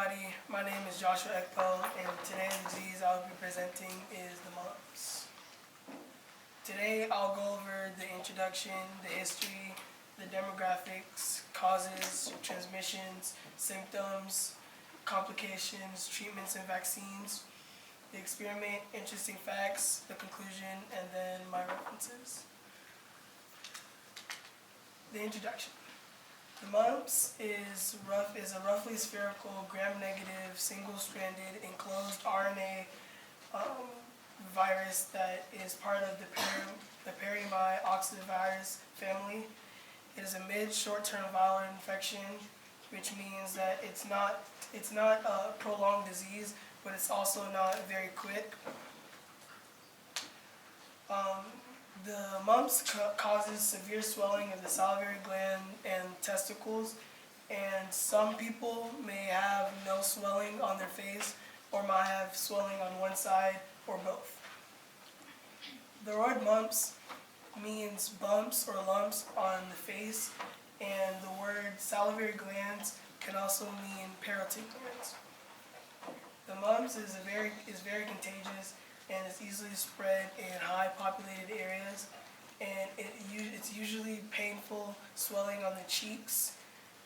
everybody. My name is Joshua Ekpo, and today the disease I'll be presenting is the mumps. Today I'll go over the introduction, the history, the demographics, causes, transmissions, symptoms, complications, treatments and vaccines, the experiment, interesting facts, the conclusion, and then my references. The introduction. The mumps is a roughly spherical, gram-negative, single-stranded, enclosed RNA virus that is part of the perimyxovirus family. It is a mid-short-term viral infection, which means that it's not a prolonged disease, but it's also not very quick. The mumps causes severe swelling of the salivary gland and testicles, and some people may have no swelling on their face or might have swelling on one side or both. The word mumps means bumps or lumps on the face, and the word salivary glands can also mean parotid glands. The mumps is very contagious and is easily spread in high populated areas, and it's usually painful swelling on the cheeks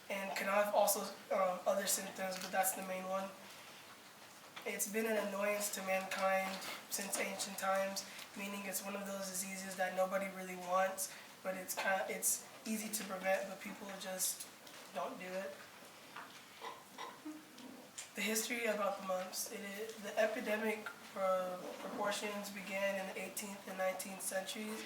and can have also other symptoms, but that's the main one. It's been an annoyance to mankind since ancient times, meaning it's one of those diseases that nobody really wants, but it's easy to prevent, but people just don't do it. The history about the mumps. The epidemic proportions began in the 18th and 19th centuries,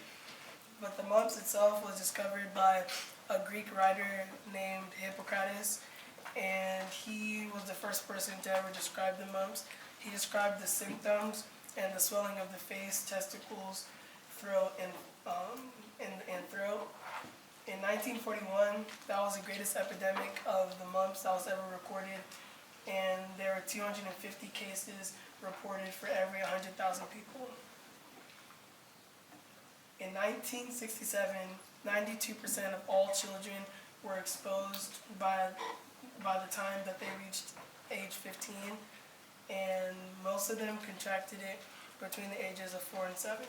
but the mumps itself was discovered by a Greek writer named Hippocrates, and he was the first person to ever describe the mumps. He described the symptoms and the swelling of the face, testicles, throat, and throat. In 1941, that was the greatest epidemic of the mumps that was ever recorded, and there were 250 cases reported for every 100,000 people. In 1967, 92% of all children were exposed by the time that they reached age 15, and most of them contracted it between the ages of 4 and 7.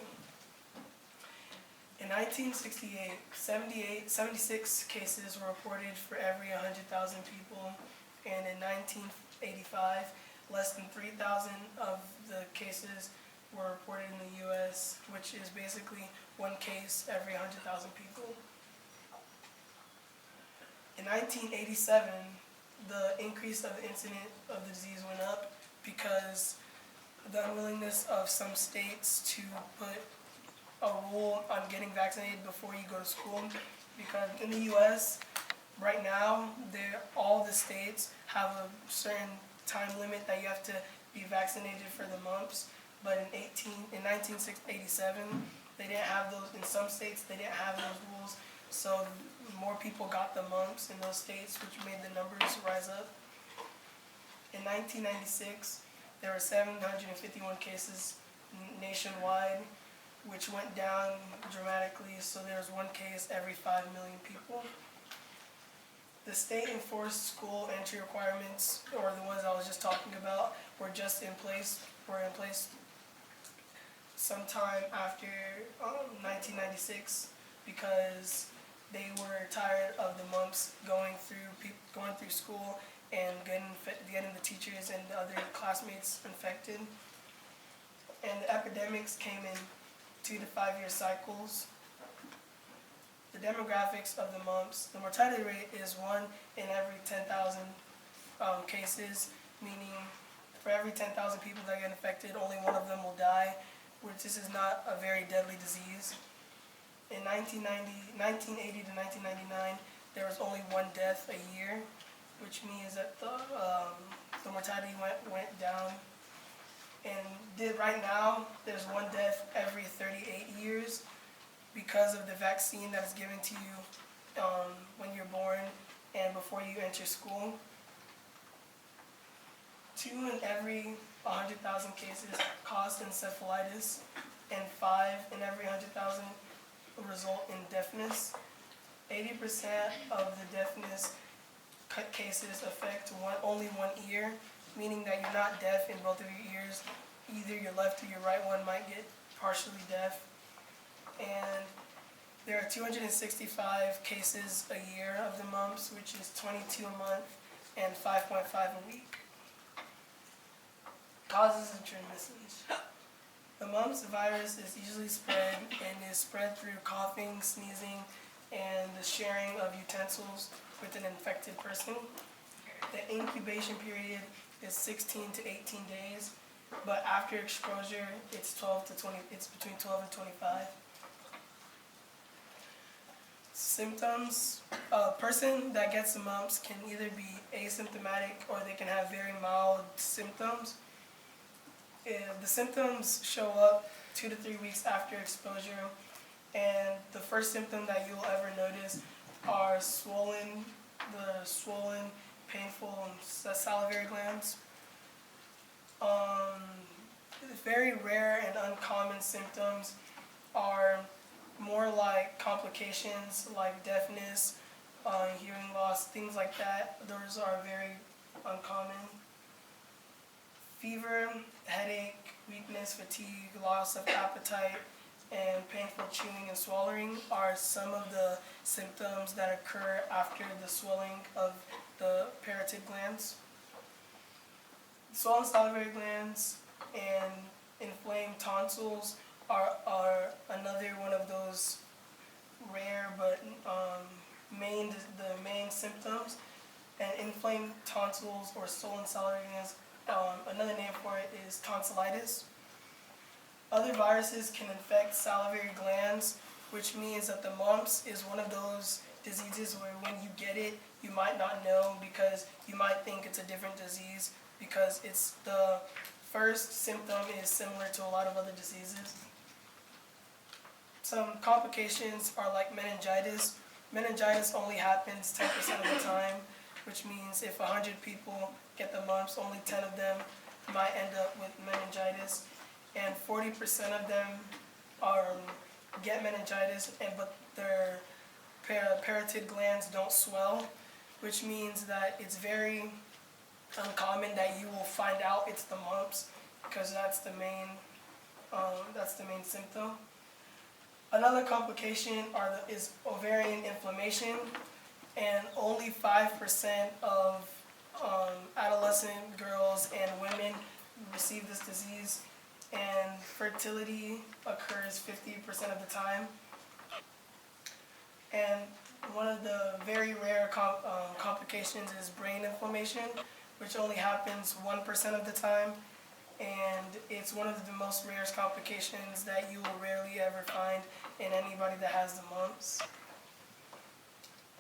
In 1968, 76 cases were reported for every 100,000 people, and in 1985, less than 3,000 of the cases were reported in the U.S., which is basically one case every 100,000 people. In 1987, the increase of the incidence of the disease went up because the unwillingness of some states to put a rule on getting vaccinated before you go to school. Because in the U.S., right now, all the states have a certain time limit that you have to be vaccinated for the mumps, but in 1987, they didn't have those. In some states, they didn't have those rules, so more people got the mumps in those states, which made the numbers rise up. In 1996, there were 751 cases nationwide, which went down dramatically, so there was one case every 5 million people. The state-enforced school entry requirements, or the ones I was just talking about, were in place sometime after 1996, because they were tired of the mumps going through school and getting the teachers and the other classmates infected. And the epidemics came in 2 to 5 year cycles. The demographics of the mumps. The mortality rate is 1 in every 10,000 cases, meaning for every 10,000 people that get infected, only one of them will die, which this is not a very deadly disease. In 1980 to 1999, there was only 1 death a year, which means that the mortality went down. And right now, there's 1 death every 38 years because of the vaccine that is given to you when you're born and before you enter school. 2 in every 100,000 cases cause encephalitis, and 5 in every 100,000 result in deafness. 80% of the deafness cases affect only one ear, meaning that you're not deaf in both of your ears. Either your left or your right one might get partially deaf. And there are 265 cases a year of the mumps, which is 22 a month and 5.5 a week. Causes and transmissions. The mumps virus is usually spread and is spread through coughing, sneezing, and the sharing of utensils with an infected person. The incubation period is 16 to 18 days, but after exposure, it's between 12 and 25. Symptoms: a person that gets the mumps can either be asymptomatic or they can have very mild symptoms. The symptoms show up 2 to 3 weeks after exposure, and the first symptom that you'll ever notice are the swollen, painful salivary glands. Very rare and uncommon symptoms are more like complications like deafness, hearing loss, things like that. Those are very uncommon. Fever, headache, weakness, fatigue, loss of appetite, and painful chewing and swallowing are some of the symptoms that occur after the swelling of the parotid glands. Swollen salivary glands and inflamed tonsils are another one of those rare but the main symptoms. And inflamed tonsils or swollen salivary glands, another name for it is tonsillitis. Other viruses can infect salivary glands, which means that the mumps is one of those diseases where when you get it, you might not know because you might think it's a different disease because it's the first symptom is similar to a lot of other diseases. Some complications are like meningitis. Meningitis only happens 10% of the time, which means if 100 people get the mumps, only 10 of them might end up with meningitis, and 40% of them get meningitis, but their parotid glands don't swell, which means that it's very uncommon that you will find out it's the mumps because that's the main symptom. Another complication is ovarian inflammation, and only 5% of adolescent girls and women receive this disease, and fertility occurs 50% of the time. And one of the very rare complications is brain inflammation, which only happens 1% of the time, and it's one of the most rarest complications that you will rarely ever find in anybody that has the mumps.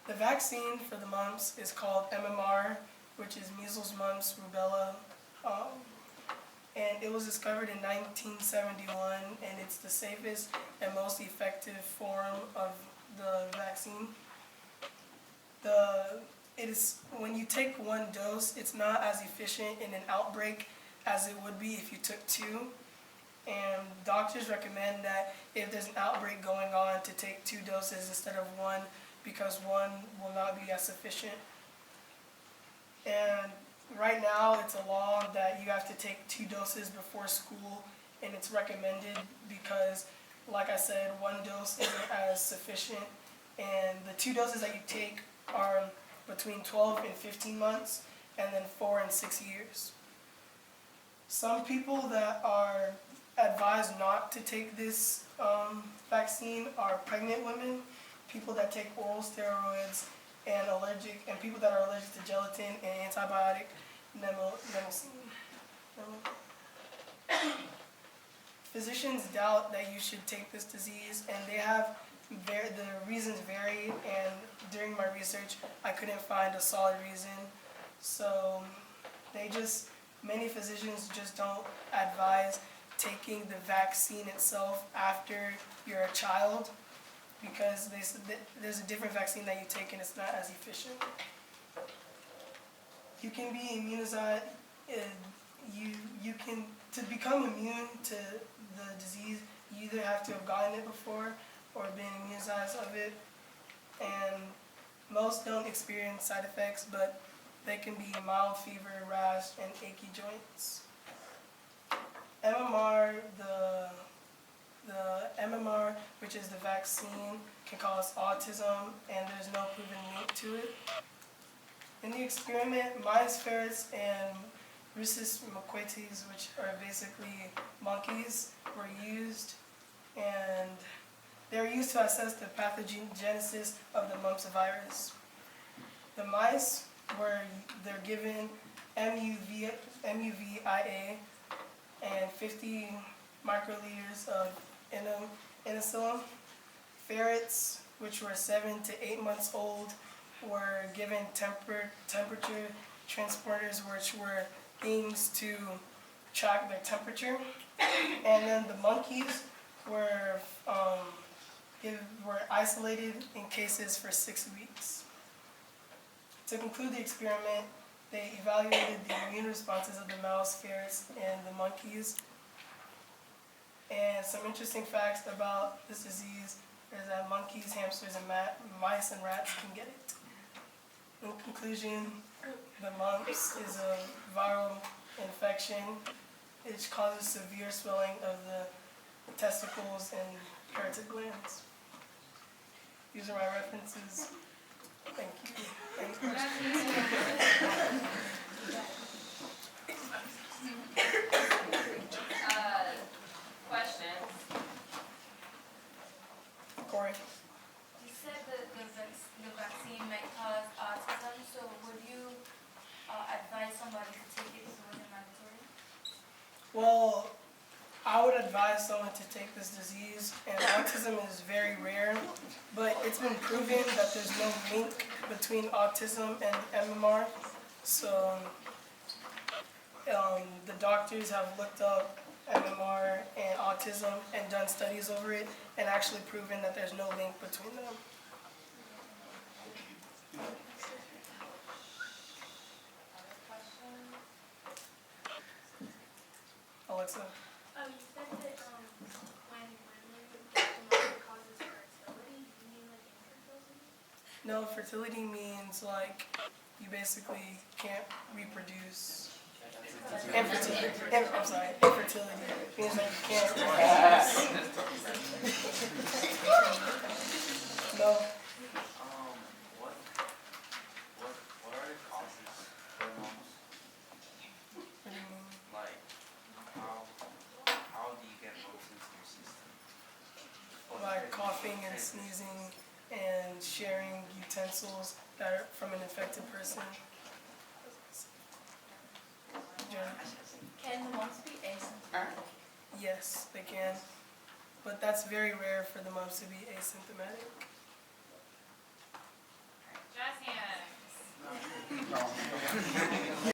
The vaccine for the mumps is called MMR, which is measles, mumps, rubella, and it was discovered in 1971, and it's the safest and most effective form of the vaccine. When you take one dose, it's not as efficient in an outbreak as it would be if you took two. And doctors recommend that if there's an outbreak going on to take 2 doses instead of 1 because 1 will not be as efficient. And right now it's a law that you have to take 2 doses before school, and it's recommended because, like I said, 1 dose isn't as sufficient, and the 2 doses that you take are between 12 and 15 months, and then 4 and 6 years. Some people that are advised not to take this vaccine are pregnant women, people that take oral steroids, and people that are allergic to gelatin and antibiotic neomycin. Physicians doubt that you should take this disease, and the reasons vary, and during my research I couldn't find a solid reason. So many physicians just don't advise taking the vaccine itself after you're a child because there's a different vaccine that you take and it's not as efficient. You can be immunized. To become immune to the disease, you either have to have gotten it before or been immunized of it. And Most don't experience side effects, but they can be mild fever, rash, and achy joints. MMR, the MMR, which is the vaccine, can cause autism, and there's no proven link to it. In the experiment, mice, ferrets, and rhesus macaques, which are basically monkeys, were used, and they were used to assess the pathogenesis of the mumps virus. The mice they're given MUVIA and 50 microliters of inositol. Ferrets, which were 7 to 8 months old, were given temperature transporters, which were things to track their temperature. And then the monkeys were isolated in cases for 6 weeks. To conclude the experiment, they evaluated the immune responses of the mouse, ferrets, and the monkeys. And some interesting facts about this disease is that monkeys, hamsters, and mice and rats can get it. In conclusion, the mumps is a viral infection. It causes severe swelling of the testicles and parotid glands. These are my references. Thank you. Any questions? Questions? Corey? You said that the vaccine might cause autism, so would you advise somebody to take it if it wasn't mandatory? Well, I would advise someone to take this disease, and autism is very rare, but it's been proven that there's no link between autism and MMR. So the doctors have looked up MMR and autism and done studies over it and actually proven that there's no link between them. Alexa? You said that when women get the mother causes fertility, do you mean like infertility? No, fertility means like you basically can't reproduce. Infertility. I'm sorry, infertility means that you can't reproduce. No. What are the causes for mumps? What do you mean? Like, how do you get mumps into your system? Like coughing and sneezing and sharing utensils that are from an infected person. Can the mumps be asymptomatic? Yes, they can. But that's very rare for the mumps to be asymptomatic. Jazz hands.